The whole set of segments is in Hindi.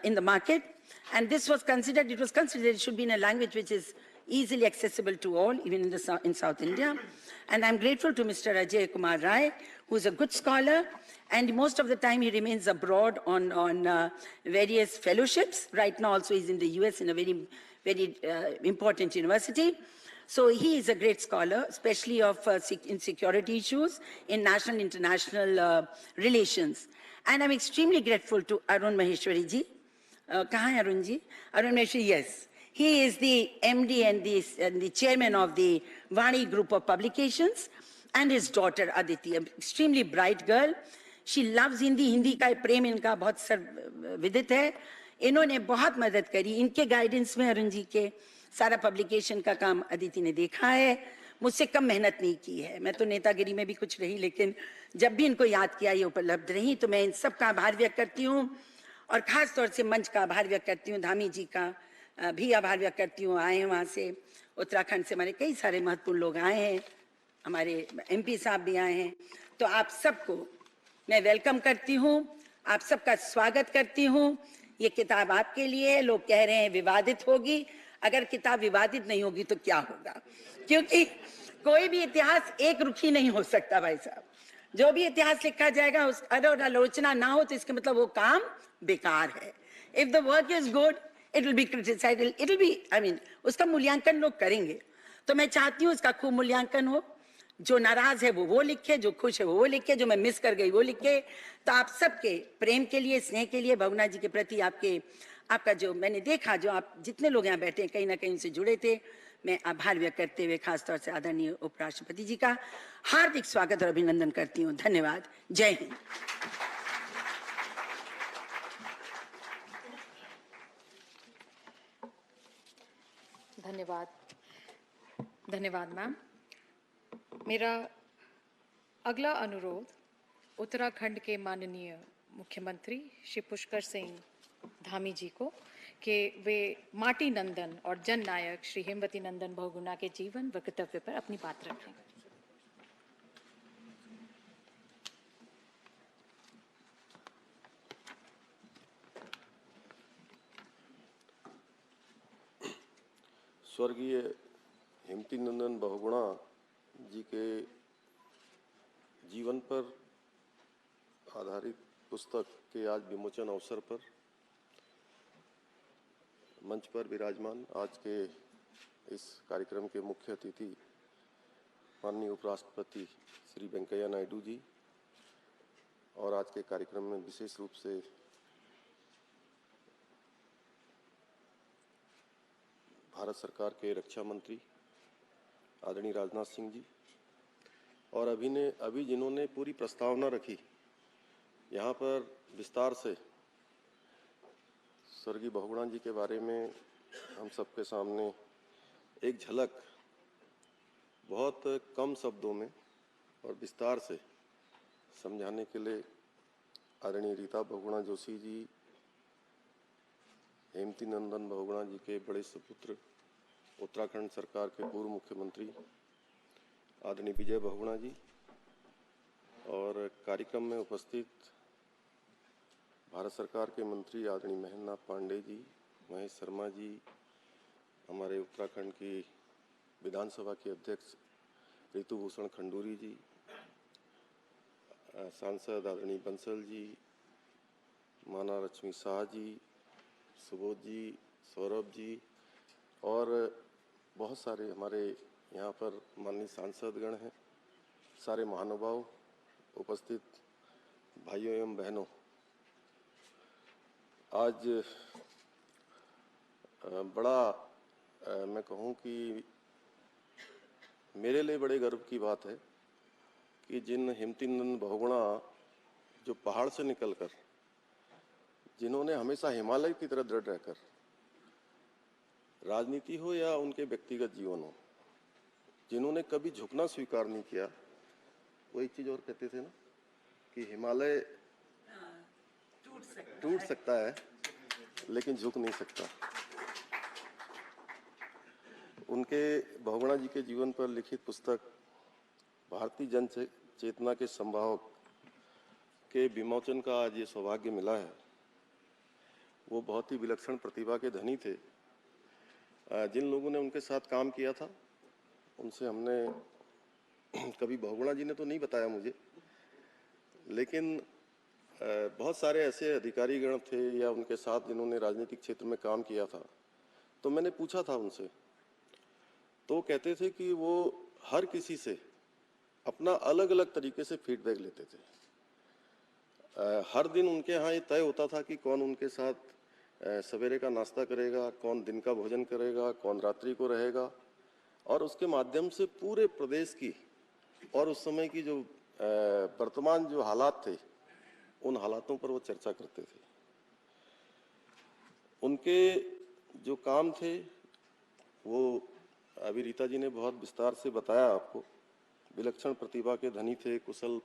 in the market. And this was considered, it should be in a language which is easily accessible to all, even in South India. And I'm grateful to Mr. Ajay Kumar Rai, who is a good scholar, and most of the time he remains abroad on various fellowships. Right now also he's in the US in a very, very important university. So he is a great scholar, especially in security issues, in national and international relations. And I'm extremely grateful to Arun Maheshwari ji. Kahan hai Arun ji? Arun Maheshwari, yes. He is the MD and the chairman of the Vani Group of Publications, and his daughter Aditi, an extremely bright girl. She loves Hindi. Hindi का प्रेम इनका बहुत सर्वविदित है. इन्होंने बहुत मदद करी. इनके गाइडेंस में अरुण जी के सारा पब्लिकेशन का काम अदिति ने देखा है. मुझसे कम मेहनत नहीं की है. मैं तो नेतागिरी में भी कुछ रही, लेकिन जब भी इनको याद किया ये उपलब्ध रही, तो मैं इन सब का आभार व्यक्त करती हूँ. और खास तौर से मंच का आभार व्यक्त करती हूँ. धामी जी का भी आभार व्यक्त करती हूँ. आए हैं वहाँ से, उत्तराखंड से हमारे कई सारे महत्वपूर्ण लोग आए हैं. हमारे MP साहब भी आए हैं. तो आप सबको मैं वेलकम करती हूँ. आप सबका स्वागत करती हूँ. ये किताब आपके लिए है. लोग कह रहे हैं विवादित होगी. अगर किताब विवादित नहीं होगी तो क्या होगा? क्योंकि कोई भी इतिहास एक रुखी नहीं हो सकता भाई साहब. जो भी इतिहास लिखा जाएगा उस अगर आलोचना ना हो तो इसका मतलब वो काम बेकार है. If the work is good it will be criticised, it will be उसका मूल्यांकन लोग करेंगे. तो मैं चाहती हूँ उसका खूब मूल्यांकन हो. जो नाराज है वो लिखे, जो खुश है वो लिखे, जो मैं मिस कर गई वो लिखे. तो आप सबके प्रेम के लिए, स्नेह के लिए, बहुगुणा जी के प्रति आपका जो मैंने देखा, जो आप जितने लोग यहाँ बैठे हैं कहीं ना कहीं से जुड़े थे, मैं आभार व्यक्त करते हुए खासतौर से आदरणीय उपराष्ट्रपति जी का हार्दिक स्वागत और अभिनंदन करती हूँ. धन्यवाद. जय हिंद. धन्यवाद मैम. मेरा अगला अनुरोध उत्तराखंड के माननीय मुख्यमंत्री श्री पुष्कर सिंह धामी जी को कि वे माटी नंदन और जन नायक श्री हेमवती नंदन बहुगुणा के जीवन व कर्तव्य पर अपनी बात रखें. स्वर्गीय हेमवती नंदन बहुगुणा जी के जीवन पर आधारित पुस्तक के आज विमोचन अवसर पर मंच पर विराजमान आज के इस कार्यक्रम के मुख्य अतिथि माननीय उपराष्ट्रपति श्री वेंकैया नायडू जी और आज के कार्यक्रम में विशेष रूप से भारत सरकार के रक्षा मंत्री आदरणीय राजनाथ सिंह जी और अभी जिन्होंने पूरी प्रस्तावना रखी, यहाँ पर विस्तार से स्वर्गीय बहुगुणा जी के बारे में हम सबके सामने एक झलक बहुत कम शब्दों में और विस्तार से समझाने के लिए आदरणीय रीता बहुगुणा जोशी जी, हेमवती नंदन बहुगुणा जी के बड़े सुपुत्र उत्तराखंड सरकार के पूर्व मुख्यमंत्री आदरणीय विजय बहुगुणा जी और कार्यक्रम में उपस्थित भारत सरकार के मंत्री आदरणीय महेंद्र नाथ पांडे जी, महेश शर्मा जी, हमारे उत्तराखंड की विधानसभा के अध्यक्ष ऋतु भूषण खंडूरी जी, सांसद आदरणीय बंसल जी, माना लक्ष्मी शाह जी, सुबोध जी, सौरभ जी और बहुत सारे हमारे यहाँ पर माननीय सांसदगण हैं, सारे महानुभाव, उपस्थित भाइयों एवं बहनों, आज बड़ा मैं कहूँ कि मेरे लिए बड़े गर्व की बात है कि जिन हेमवती नंदन बहुगुणा जो पहाड़ से निकलकर, जिन्होंने हमेशा हिमालय की तरह दृढ़ रहकर, राजनीति हो या उनके व्यक्तिगत जीवन हो, जिन्होंने कभी झुकना स्वीकार नहीं किया. वो एक चीज और कहते थे ना कि हिमालय टूट सकता है लेकिन झुक नहीं सकता. उनके बहुगुणा जी के जीवन पर लिखित पुस्तक भारतीय जन चेतना के संवाहक के विमोचन का आज ये सौभाग्य मिला है. वो बहुत ही विलक्षण प्रतिभा के धनी थे। जिन लोगों ने उनके साथ काम किया था उनसे हमने कभी बहुगुणा जी ने तो नहीं बताया मुझे, लेकिन बहुत सारे ऐसे अधिकारीगण थे या उनके साथ जिन्होंने राजनीतिक क्षेत्र में काम किया था, तो मैंने पूछा था उनसे, तो कहते थे कि वो हर किसी से अपना अलग अलग तरीके से फीडबैक लेते थे। हर दिन उनके यहाँ ये तय होता था कि कौन उनके साथ सवेरे का नाश्ता करेगा, कौन दिन का भोजन करेगा, कौन रात्रि को रहेगा, और उसके माध्यम से पूरे प्रदेश की और उस समय की जो वर्तमान जो हालात थे उन हालातों पर वो चर्चा करते थे। उनके जो काम थे वो अभी रीता जी ने बहुत विस्तार से बताया आपको। विलक्षण प्रतिभा के धनी थे, कुशल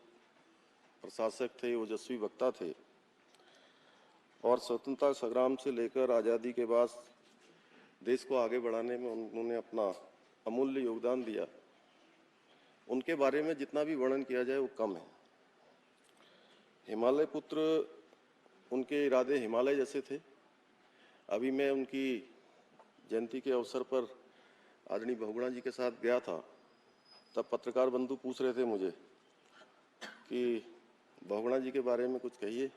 प्रशासक थे, ओजस्वी वक्ता थे, और स्वतंत्रता संग्राम से लेकर आज़ादी के बाद देश को आगे बढ़ाने में उन्होंने अपना अमूल्य योगदान दिया। उनके बारे में जितना भी वर्णन किया जाए वो कम है। हिमालय पुत्र, उनके इरादे हिमालय जैसे थे। अभी मैं उनकी जयंती के अवसर पर आदरणीय बहुगुणा जी के साथ गया था, तब पत्रकार बंधु पूछ रहे थे मुझे कि बहुगुणा जी के बारे में कुछ कहिए।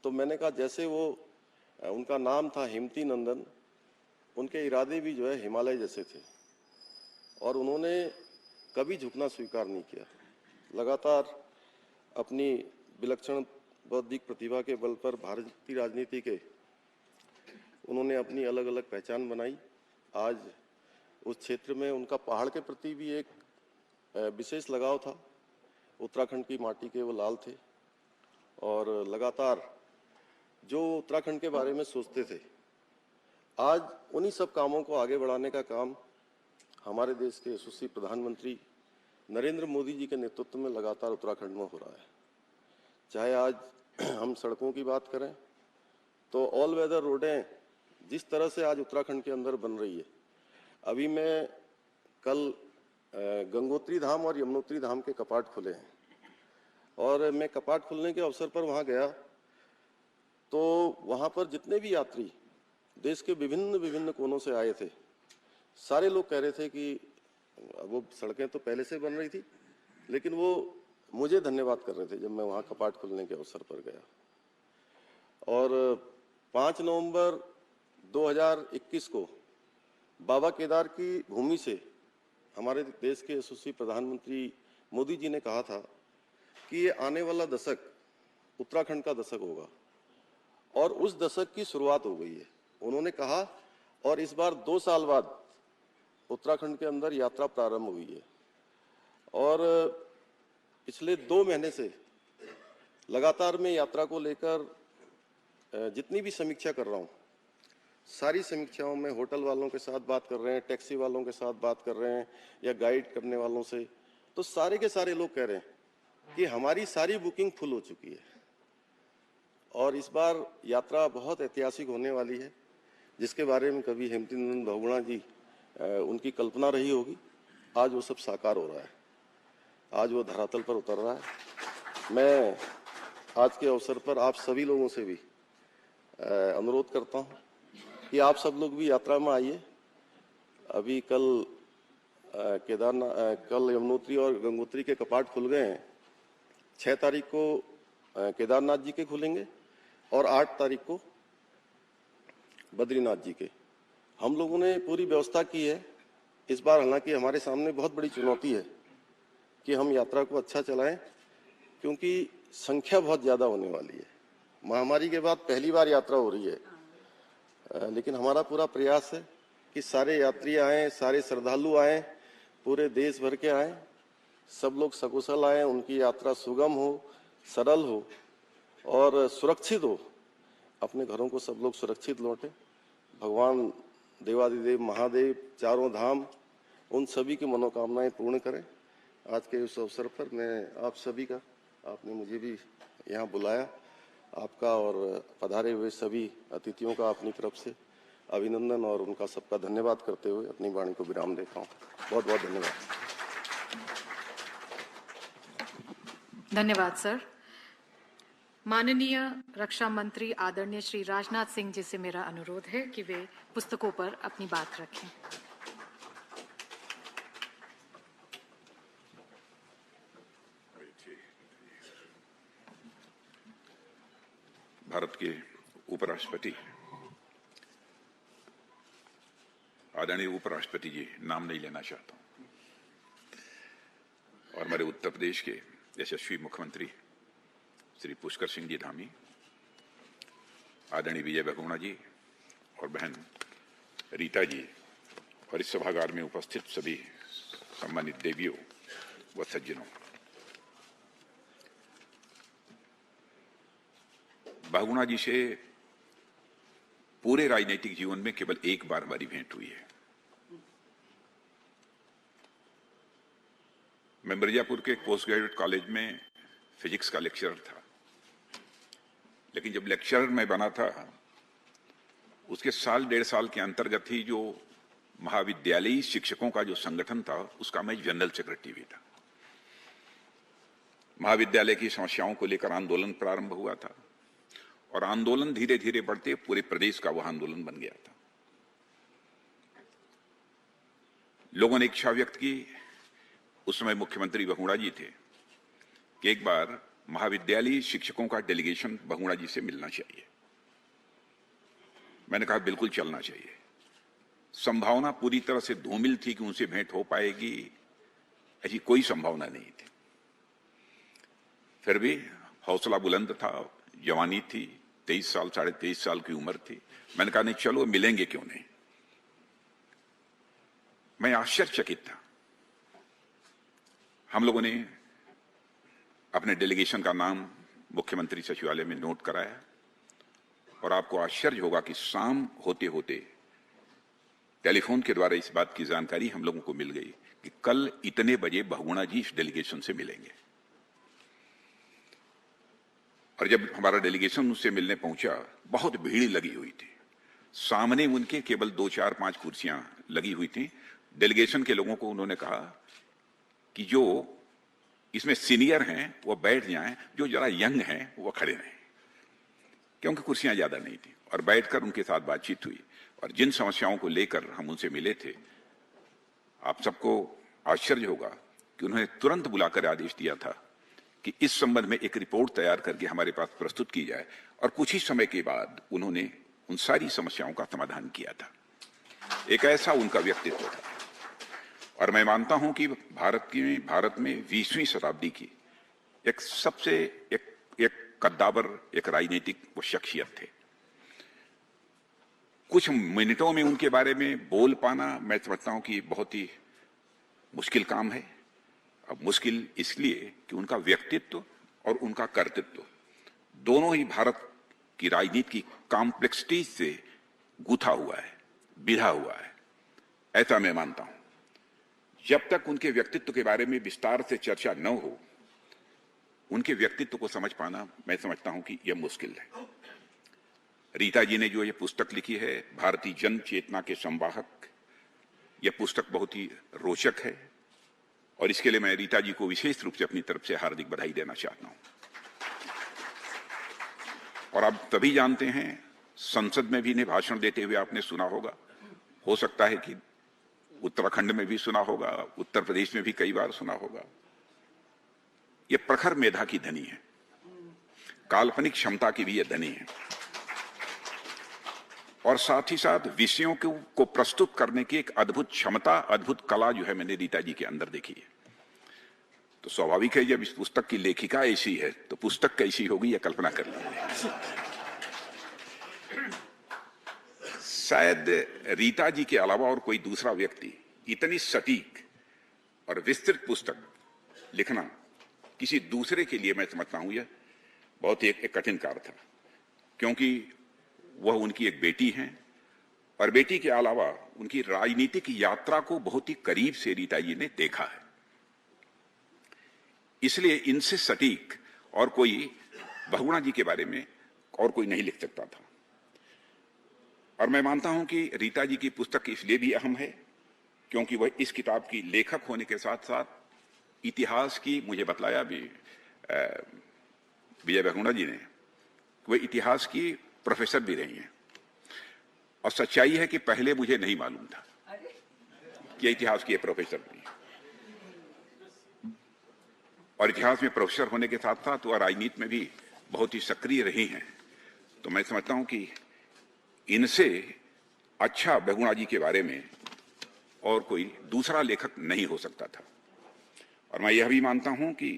तो मैंने कहा जैसे वो उनका नाम था हिमती नंदन, उनके इरादे भी जो है हिमालय जैसे थे, और उन्होंने कभी झुकना स्वीकार नहीं किया। लगातार अपनी विलक्षण बौद्धिक प्रतिभा के बल पर भारतीय राजनीति के उन्होंने अपनी अलग अलग पहचान बनाई। आज उस क्षेत्र में उनका पहाड़ के प्रति भी एक विशेष लगाव था। उत्तराखंड की माटी के वो लाल थे और लगातार जो उत्तराखंड के बारे में सोचते थे, आज उन्हीं सब कामों को आगे बढ़ाने का काम हमारे देश के यशस्वी प्रधानमंत्री नरेंद्र मोदी जी के नेतृत्व में लगातार उत्तराखंड में हो रहा है। चाहे आज हम सड़कों की बात करें तो ऑल वेदर रोडें जिस तरह से आज उत्तराखंड के अंदर बन रही है। अभी मैं कल गंगोत्री धाम और यमुनोत्री धाम के कपाट खुले हैं, और मैं कपाट खुलने के अवसर पर वहां गया तो वहां पर जितने भी यात्री देश के विभिन्न विभिन्न कोनों से आए थे, सारे लोग कह रहे थे कि वो सड़कें तो पहले से बन रही थी, लेकिन वो मुझे धन्यवाद कर रहे थे जब मैं वहां कपाट खुलने के अवसर पर गया। और 5 नवंबर 2021 को बाबा केदार की भूमि से हमारे देश के यशस्वी प्रधानमंत्री मोदी जी ने कहा था कि ये आने वाला दशक उत्तराखंड का दशक होगा, और उस दशक की शुरुआत हो गई है। उन्होंने कहा, और इस बार 2 साल बाद उत्तराखंड के अंदर यात्रा प्रारंभ हुई है, और पिछले 2 महीने से लगातार मैं यात्रा को लेकर जितनी भी समीक्षा कर रहा हूँ, सारी समीक्षाओं में होटल वालों के साथ बात कर रहे हैं, टैक्सी वालों के साथ बात कर रहे हैं, या गाइड करने वालों से, तो सारे के सारे लोग कह रहे हैं कि हमारी सारी बुकिंग फुल हो चुकी है, और इस बार यात्रा बहुत ऐतिहासिक होने वाली है, जिसके बारे में कभी हिमती नंदन बहुगुणा जी उनकी कल्पना रही होगी। आज वो सब साकार हो रहा है, आज वो धरातल पर उतर रहा है। मैं आज के अवसर पर आप सभी लोगों से भी अनुरोध करता हूं कि आप सब लोग भी यात्रा में आइए। अभी कल कल यमुनोत्री और गंगोत्री के कपाट खुल गए हैं। 6 तारीख को केदारनाथ जी के खुलेंगे और 8 तारीख को बद्रीनाथ जी के। हम लोगों ने पूरी व्यवस्था की है। इस बार हालांकि हमारे सामने बहुत बड़ी चुनौती है कि हम यात्रा को अच्छा चलाएं, क्योंकि संख्या बहुत ज़्यादा होने वाली है। महामारी के बाद पहली बार यात्रा हो रही है, लेकिन हमारा पूरा प्रयास है कि सारे यात्री आएँ, सारे श्रद्धालु आएँ, पूरे देश भर के आएँ, सब लोग सकुशल आएँ, उनकी यात्रा सुगम हो, सरल हो और सुरक्षित हो, अपने घरों को सब लोग सुरक्षित लौटें। भगवान देवादिदेव महादेव, चारों धाम, उन सभी की मनोकामनाएं पूर्ण करें। आज के इस अवसर पर मैं आप सभी का, आपने मुझे भी यहाँ बुलाया, आपका और पधारे हुए सभी अतिथियों का अपनी तरफ से अभिनंदन और उनका सबका धन्यवाद करते हुए अपनी वाणी को विराम देता हूँ। बहुत बहुत धन्यवाद। धन्यवाद सर। माननीय रक्षा मंत्री आदरणीय श्री राजनाथ सिंह जी से मेरा अनुरोध है कि वे पुस्तकों पर अपनी बात रखें। भारत के उपराष्ट्रपति, आदरणीय उपराष्ट्रपति जी, नाम नहीं लेना चाहता हूं, और हमारे उत्तर प्रदेश के यशस्वी मुख्यमंत्री श्री पुष्कर सिंह जी धामी, आदरणीय विजय बहुगुणा जी और बहन रीता जी, और इस सभागार में उपस्थित सभी सम्मानित देवियों व सज्जनों, बहुगुणा जी से पूरे राजनीतिक जीवन में केवल एक बार हमारी भेंट हुई है। मैं मिर्जापुर के पोस्ट ग्रेजुएट कॉलेज में फिजिक्स का लेक्चरर था, लेकिन जब लेक्चरर मैं बना था उसके साल डेढ़ साल के अंतर्गत ही जो महाविद्यालयी शिक्षकों का जो संगठन था उसका मैं जनरल सेक्रेटरी भी था। महाविद्यालय की समस्याओं को लेकर आंदोलन प्रारंभ हुआ था और आंदोलन धीरे धीरे बढ़ते पूरे प्रदेश का वह आंदोलन बन गया था। लोगों ने इच्छा व्यक्त की, उस समय मुख्यमंत्री बहुगुणा जी थे, कि एक बार महाविद्यालयी शिक्षकों का डेलीगेशन बहुगुणा जी से मिलना चाहिए। मैंने कहा बिल्कुल चलना चाहिए। संभावना पूरी तरह से धूमिल थी कि उनसे भेंट हो पाएगी, ऐसी कोई संभावना नहीं थी। फिर भी हौसला बुलंद था, जवानी थी, 23 साल 23.5 साल की उम्र थी। मैंने कहा नहीं चलो मिलेंगे, क्यों नहीं। मैं आश्चर्यचकित था। हम लोगों ने अपने डेलीगेशन का नाम मुख्यमंत्री सचिवालय में नोट कराया और आपको आश्चर्य होगा कि शाम होते होते टेलीफोन के द्वारा इस बात की जानकारी हम लोगों को मिल गई कि कल इतने बजे बहुगुणा जी इस डेलीगेशन से मिलेंगे। और जब हमारा डेलीगेशन उनसे मिलने पहुंचा, बहुत भीड़ लगी हुई थी। सामने उनके केवल 2, 4, 5 कुर्सियां लगी हुई थी। डेलीगेशन के लोगों को उन्होंने कहा कि जो इसमें सीनियर हैं वो बैठ जाएं, जो जरा यंग हैं वो खड़े रहें, क्योंकि कुर्सियां ज्यादा नहीं थी। और बैठकर उनके साथ बातचीत हुई और जिन समस्याओं को लेकर हम उनसे मिले थे, आप सबको आश्चर्य होगा कि उन्होंने तुरंत बुलाकर आदेश दिया था कि इस संबंध में एक रिपोर्ट तैयार करके हमारे पास प्रस्तुत की जाए। और कुछ ही समय के बाद उन्होंने उन सारी समस्याओं का समाधान किया था। एक ऐसा उनका व्यक्तित्व था। और मैं मानता हूं कि भारत में 20वीं शताब्दी की एक सबसे एक कद्दावर, एक राजनीतिक वो शख्सियत थे। कुछ मिनटों में उनके बारे में बोल पाना, मैं समझता हूं कि बहुत ही मुश्किल काम है। अब मुश्किल इसलिए कि उनका व्यक्तित्व और उनका कर्तृत्व दोनों ही भारत की राजनीति की कॉम्प्लेक्सिटी से गुथा हुआ है, बिधा हुआ है, ऐसा मैं मानता हूं। जब तक उनके व्यक्तित्व के बारे में विस्तार से चर्चा न हो, उनके व्यक्तित्व को समझ पाना मैं समझता हूं कि यह मुश्किल है। रीता जी ने जो ये पुस्तक लिखी है, भारतीय जन चेतना के संवाहक, यह पुस्तक बहुत ही रोचक है और इसके लिए मैं रीता जी को विशेष रूप से अपनी तरफ से हार्दिक बधाई देना चाहता हूं। और आप तभी जानते हैं, संसद में भी इन्हें भाषण देते हुए आपने सुना होगा, हो सकता है कि उत्तराखंड में भी सुना होगा, उत्तर प्रदेश में भी कई बार सुना होगा। ये प्रखर मेधा की धनी है, काल्पनिक क्षमता की भी ये धनी है, और साथ ही साथ विषयों को प्रस्तुत करने की एक अद्भुत क्षमता, अद्भुत कला जो है मैंने रीता जी के अंदर देखी है। तो स्वाभाविक है, जब इस पुस्तक की लेखिका ऐसी है तो पुस्तक कैसी होगी, यह कल्पना कर लीजिए। शायद रीता जी के अलावा और कोई दूसरा व्यक्ति इतनी सटीक और विस्तृत पुस्तक लिखना किसी दूसरे के लिए, मैं समझता हूं, यह बहुत ही एक कठिन कार्य था, क्योंकि वह उनकी एक बेटी हैं और बेटी के अलावा उनकी राजनीतिक यात्रा को बहुत ही करीब से रीता जी ने देखा है। इसलिए इनसे सटीक और कोई बहुगुणा जी के बारे में और कोई नहीं लिख सकता था। और मैं मानता हूं कि रीता जी की पुस्तक इसलिए भी अहम है क्योंकि वह इस किताब की लेखक होने के साथ साथ इतिहास की, मुझे बतलाया भी विजय बहुगुणा जी ने, वे इतिहास की प्रोफेसर भी रही हैं, और सच्चाई है कि पहले मुझे नहीं मालूम था कि इतिहास की प्रोफेसर भी हैं। और इतिहास में प्रोफेसर होने के साथ साथ वह राजनीति में भी बहुत ही सक्रिय रही हैं। तो मैं समझता हूं कि इनसे अच्छा बहुगुणा जी के बारे में और कोई दूसरा लेखक नहीं हो सकता था। और मैं यह भी मानता हूं कि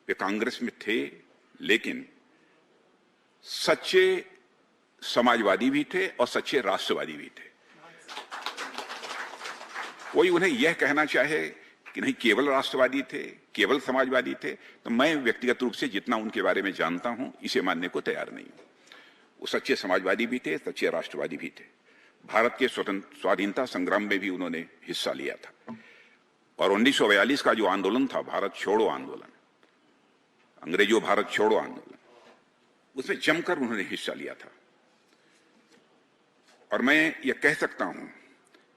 वे कांग्रेस में थे, लेकिन सच्चे समाजवादी भी थे और सच्चे राष्ट्रवादी भी थे। कोई उन्हें यह कहना चाहे कि नहीं केवल राष्ट्रवादी थे, केवल समाजवादी थे, तो मैं व्यक्तिगत रूप से जितना उनके बारे में जानता हूं, इसे मानने को तैयार नहीं हूं। वो सच्चे समाजवादी भी थे, सच्चे राष्ट्रवादी भी थे। भारत के स्वाधीनता संग्राम में भी उन्होंने हिस्सा लिया था, और 1942 का जो आंदोलन था, भारत छोड़ो आंदोलन, अंग्रेजों भारत छोड़ो आंदोलन, उसमें जमकर उन्होंने हिस्सा लिया था। और मैं ये कह सकता हूं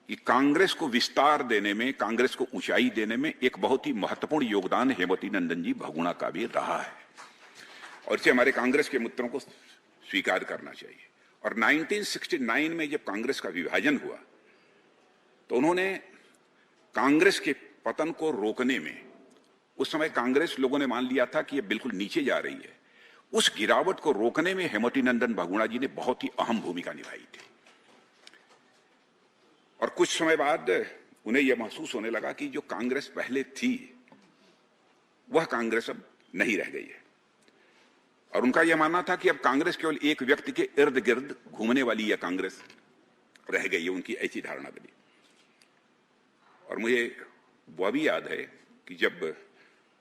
कि कांग्रेस को विस्तार देने में, कांग्रेस को ऊंचाई देने में एक बहुत ही महत्वपूर्ण योगदान हेमवती नंदन जी बहुगुणा का भी रहा है, और इसे हमारे कांग्रेस के मित्रों को स्वीकार करना चाहिए। और 1969 में जब कांग्रेस का विभाजन हुआ, तो उन्होंने कांग्रेस के पतन को रोकने में, उस समय कांग्रेस लोगों ने मान लिया था कि यह बिल्कुल नीचे जा रही है, उस गिरावट को रोकने में हेमवती नंदन बहुगुणा जी ने बहुत ही अहम भूमिका निभाई थी। और कुछ समय बाद उन्हें यह महसूस होने लगा कि जो कांग्रेस पहले थी वह कांग्रेस अब नहीं रह गई है, और उनका यह मानना था कि अब कांग्रेस केवल एक व्यक्ति के इर्द गिर्द घूमने वाली यह कांग्रेस रह गई है, उनकी ऐसी धारणा बनी। और मुझे वह भी याद है कि जब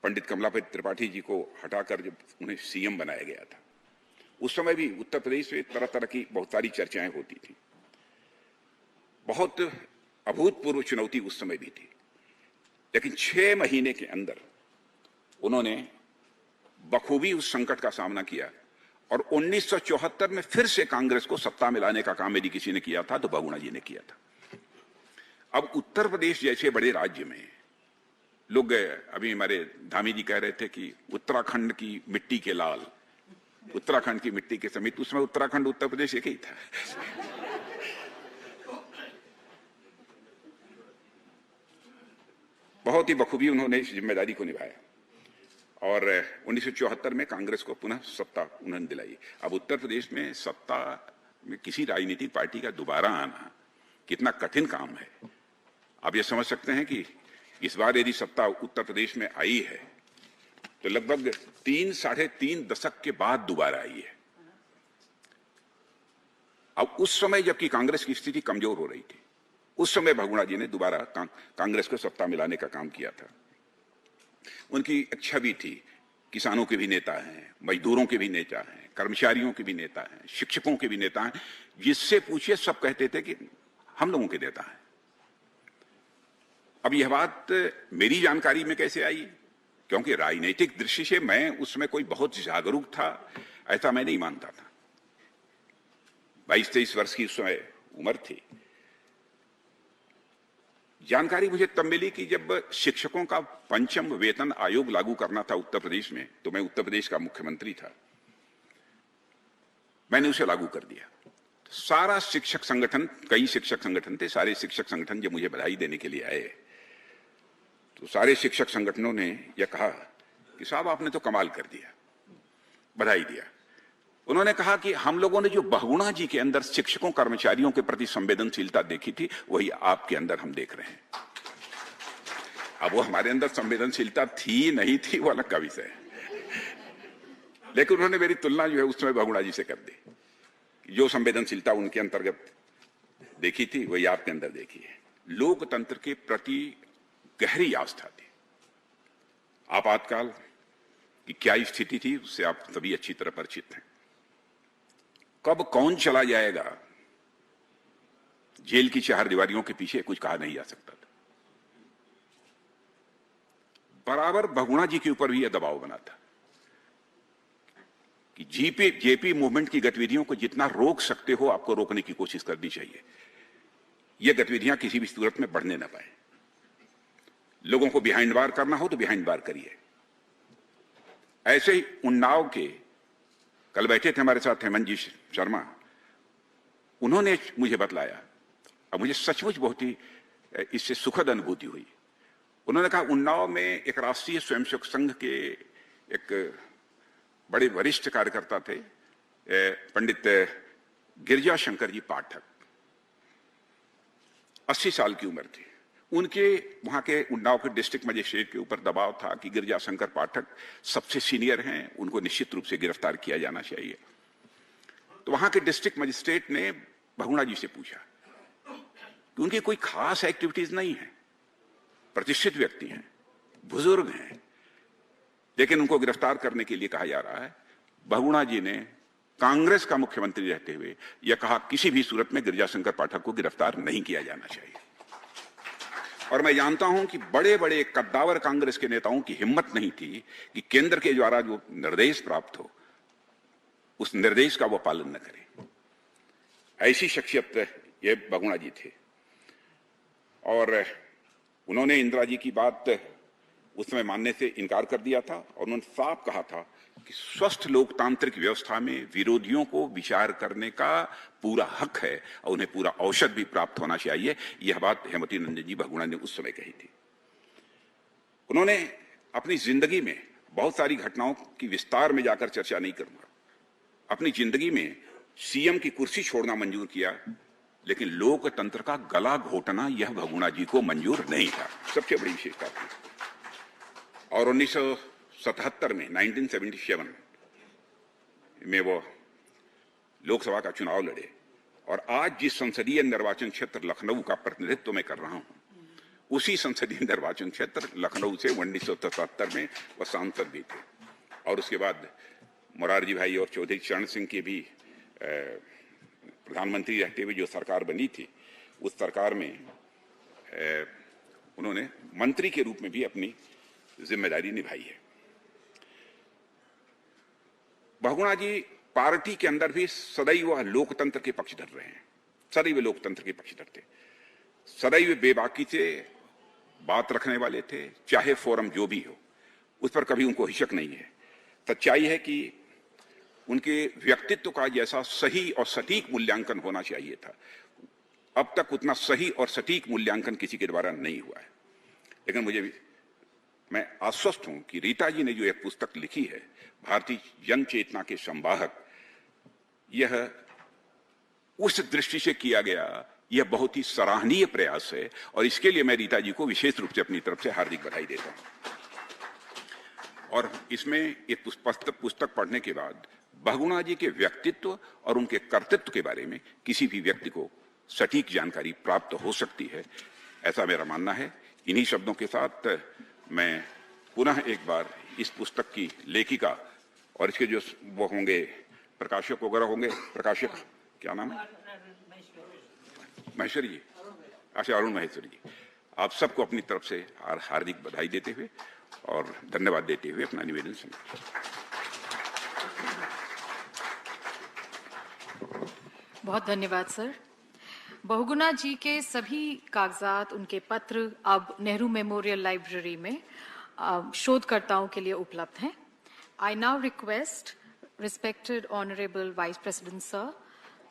पंडित कमलापति त्रिपाठी जी को हटाकर जब उन्हें सीएम बनाया गया था, उस समय भी उत्तर प्रदेश में तरह तरह की बहुत सारी चर्चाएं होती थी। बहुत अभूतपूर्व चुनौती उस समय भी थी, लेकिन 6 महीने के अंदर उन्होंने बखूबी उस संकट का सामना किया, और 1974 में फिर से कांग्रेस को सत्ता में लाने का काम यदि किसी ने किया था तो बहुगुणा जी ने किया था। अब उत्तर प्रदेश जैसे बड़े राज्य में लोग, अभी हमारे धामी जी कह रहे थे कि उत्तराखंड की मिट्टी के लाल, उत्तराखंड की मिट्टी के समित, उसमें उत्तराखंड उत्तर प्रदेश एक ही था। बहुत ही बखूबी उन्होंने इस जिम्मेदारी को निभाया, और 1974 में कांग्रेस को पुनः सत्ता उन्होंने दिलाई। अब उत्तर प्रदेश में सत्ता में किसी राजनीतिक पार्टी का दोबारा आना कितना कठिन काम है। आप ये समझ सकते हैं कि इस बार यदि सत्ता उत्तर प्रदेश में आई है तो लगभग 3-3.5 दशक के बाद दोबारा आई है। अब उस समय जबकि कांग्रेस की स्थिति कमजोर हो रही थी, उस समय बहुगुणा जी ने दोबारा कांग्रेस को सत्ता में लाने का काम किया था। उनकी एक छवि थी, किसानों के भी नेता हैं, मजदूरों के भी नेता हैं, कर्मचारियों के भी नेता हैं, शिक्षकों के भी नेता हैं, जिससे पूछिए सब कहते थे कि हम लोगों के नेता हैं। अब यह बात मेरी जानकारी में कैसे आई? क्योंकि राजनीतिक दृष्टि से मैं उसमें कोई बहुत जागरूक था ऐसा मैं नहीं मानता था। 22-23 वर्ष की उस समय उम्र थी। जानकारी मुझे तब मिली कि जब शिक्षकों का 5वां वेतन आयोग लागू करना था उत्तर प्रदेश में, तो मैं उत्तर प्रदेश का मुख्यमंत्री था, मैंने उसे लागू कर दिया। सारा शिक्षक संगठन, कई शिक्षक संगठन थे, सारे शिक्षक संगठन जब मुझे बधाई देने के लिए आए तो सारे शिक्षक संगठनों ने यह कहा कि साहब आपने तो कमाल कर दिया, बधाई दिया। उन्होंने कहा कि हम लोगों ने जो बहुगुणा जी के अंदर शिक्षकों कर्मचारियों के प्रति संवेदनशीलता देखी थी वही आपके अंदर हम देख रहे हैं। अब वो हमारे अंदर संवेदनशीलता थी नहीं थी वो अलग का विषय है, लेकिन उन्होंने मेरी तुलना जो है उस समय बहुगुणा जी से कर दी। जो संवेदनशीलता उनके अंतर्गत देखी थी वही आपके अंदर देखी है। लोकतंत्र के प्रति गहरी आस्था थी। आपातकाल की क्या स्थिति थी उससे आप सभी अच्छी तरह परिचित हैं। कब कौन चला जाएगा, जेल की 4 दीवारियों के पीछे कुछ कहा नहीं जा सकता था। बराबर बहुगुणा जी के ऊपर भी यह दबाव बना था कि जेपी मूवमेंट की गतिविधियों को जितना रोक सकते हो आपको रोकने की कोशिश करनी चाहिए। ये गतिविधियां किसी भी सूरत में बढ़ने ना पाए। लोगों को बिहाइंड बार करना हो तो बिहाइंड बार करिए। ऐसे ही उन्नाव के कल बैठे थे हमारे साथ हेमंत जी शर्मा, उन्होंने मुझे बतलाया और मुझे सचमुच बहुत ही इससे सुखद अनुभूति हुई। उन्होंने कहा उन्नाव में एक राष्ट्रीय स्वयंसेवक संघ के एक बड़े वरिष्ठ कार्यकर्ता थे, पंडित गिरजा शंकर जी पाठक, 80 साल की उम्र थी। उनके वहां के उन्नाव के डिस्ट्रिक्ट मजिस्ट्रेट के ऊपर दबाव था कि गिरजा शंकर पाठक सबसे सीनियर हैं, उनको निश्चित रूप से गिरफ्तार किया जाना चाहिए। तो वहां के डिस्ट्रिक्ट मजिस्ट्रेट ने बहुगुणा जी से पूछा कि उनकी कोई खास एक्टिविटीज नहीं है, प्रतिष्ठित व्यक्ति हैं, बुजुर्ग हैं, लेकिन उनको गिरफ्तार करने के लिए कहा जा रहा है। बहुगुणा जी ने कांग्रेस का मुख्यमंत्री रहते हुए यह कहा किसी भी सूरत में गिरजा शंकर पाठक को गिरफ्तार नहीं किया जाना चाहिए। और मैं जानता हूं कि बड़े बड़े कद्दावर कांग्रेस के नेताओं की हिम्मत नहीं थी कि केंद्र के द्वारा जो निर्देश प्राप्त हो उस निर्देश का वो पालन न करें। ऐसी शख्सियत ये बहुगुणा जी थे। और उन्होंने इंदिरा जी की बात उस समय मानने से इनकार कर दिया था और उन्होंने साफ कहा था कि स्वस्थ लोकतांत्रिक व्यवस्था में विरोधियों को विचार करने का पूरा हक है और उन्हें पूरा औषध भी प्राप्त होना चाहिए। यह बात हेमवती नंदन जी बहुगुणा ने उस समय कही थी। उन्होंने अपनी जिंदगी में बहुत सारी घटनाओं की विस्तार में जाकर चर्चा नहीं करूंगा। अपनी जिंदगी में सीएम की कुर्सी छोड़ना मंजूर किया, लेकिन लोकतंत्र का गला घोटना यह बहुगुणा जी को मंजूर नहीं था। सबसे बड़ी विशेषता थी। और 1977 में 1977 में वो लोकसभा का चुनाव लड़े और आज जिस संसदीय निर्वाचन क्षेत्र लखनऊ का प्रतिनिधित्व मैं कर रहा हूं, उसी संसदीय निर्वाचन क्षेत्र लखनऊ से 1977 में वो सांसद भी थे। और उसके बाद मोरारजी भाई और चौधरी चरण सिंह के भी प्रधानमंत्री रहते हुए जो सरकार बनी थी, उस सरकार में उन्होंने मंत्री के रूप में भी अपनी जिम्मेदारी निभाई है। बहुगुणा जी पार्टी के अंदर भी सदैव लोकतंत्र के पक्षधर रहे हैं, सदैव लोकतंत्र के पक्षधर थे, सदैव बेबाकी से बात रखने वाले थे, चाहे फोरम जो भी हो उस पर कभी उनको हिचक नहीं है। सच्चाई है कि उनके व्यक्तित्व का जैसा सही और सटीक मूल्यांकन होना चाहिए था, अब तक उतना सही और सटीक मूल्यांकन किसी के द्वारा नहीं हुआ है। लेकिन मैं आश्वस्त हूं कि रीता जी ने जो एक पुस्तक लिखी है, भारतीय जन चेतना के संवाहक, यह उस दृष्टि से किया गया यह बहुत ही सराहनीय प्रयास है और इसके लिए मैं रीता जी को विशेष रूप से अपनी तरफ से हार्दिक बधाई देता हूं। और इसमें एक पुस्तक पढ़ने के बाद बहुगुणा जी के व्यक्तित्व और उनके कर्तृत्व के बारे में किसी भी व्यक्ति को सटीक जानकारी प्राप्त हो सकती है, ऐसा मेरा मानना है। इन्हीं शब्दों के साथ मैं पुनः एक बार इस पुस्तक की लेखिका और इसके जो वो होंगे प्रकाशक वगैरह होंगे, प्रकाशक क्या नाम है, महेश्वरी जी, अच्छा अरुण महेश्वरी जी, आप सबको अपनी तरफ से हार्दिक बधाई देते हुए और धन्यवाद देते हुए अपना निवेदन समाप्त। बहुत धन्यवाद सर। बहुगुणा जी के सभी कागजात, उनके पत्र अब नेहरू मेमोरियल लाइब्रेरी में शोधकर्ताओं के लिए उपलब्ध हैं। I now request respected honourable vice president sir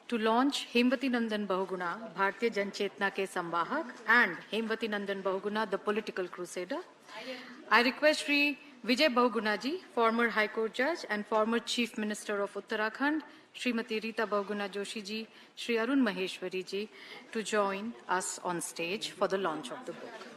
to launch Hemvati Nandan Bahuguna भारतीय जनचेतना के संवाहक and Hemvati Nandan Bahuguna the political crusader. I request Shri Vijay Bahuguna ji, former High Court judge and former Chief Minister of Uttarakhand, Srimati Rita Bahuguna Joshi ji, Shri Arun Maheshwari ji, to join us on stage for the launch of the book.